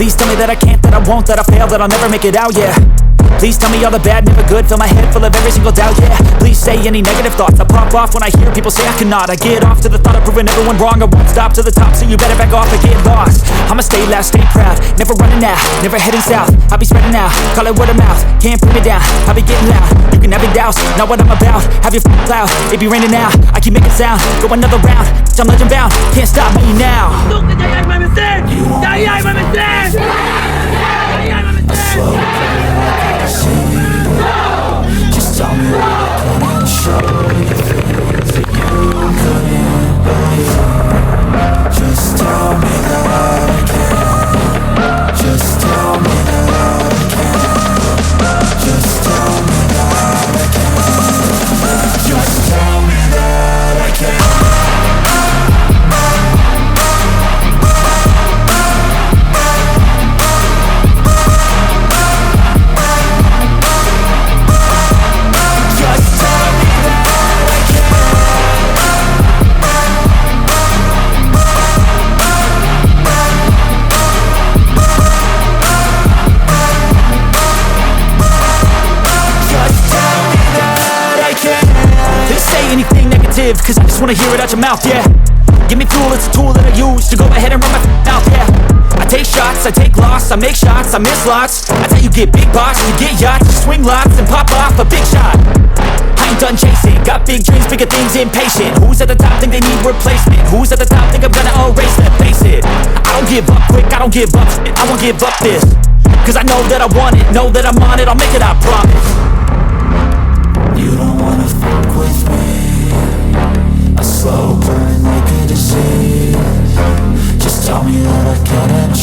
Please tell me that I can't, that I won't, that I fail, that I'll never make it out, yeah. Please tell me all the bad, never good. Fill my head full of every single doubt, yeah. Please say any negative thoughts. I pop off when I hear people say I cannot. I get off to the thought of proving everyone wrong. I won't stop to the top, so you better back off and get lost. I'ma stay loud, stay proud, never running out, never heading south. I'll be spreading out, call it word of mouth. Can't put me down, I'll be getting loud. You can have your doubts, not what I'm about. Have your cloud, it be raining now. I keep making sound, go another round. I'm legend bound, can't stop me now. Just tell me what I can show you that you couldn't believe. Just tell me that I can. Just tell me that I can. Just tell me that I can. Just tell me that I can. Anything negative, cause I just wanna hear it out your mouth, yeah. Give me fuel, it's a tool that I use to go ahead and run my mouth, yeah. I take shots, I take loss, I make shots, I miss lots. That's how you get big box, you get yachts, you swing lots and pop off a big shot. I ain't done chasing, got big dreams, bigger things, impatient. Who's at the top think they need replacement? Who's at the top think I'm gonna erase them? Face it, I don't give up quick, I don't give up shit, I won't give up this. Cause I know that I want it, know that I'm on it, I'll make it, I promise. You don't wanna fuck with me. A slow burn like a disease. Just tell me that I can and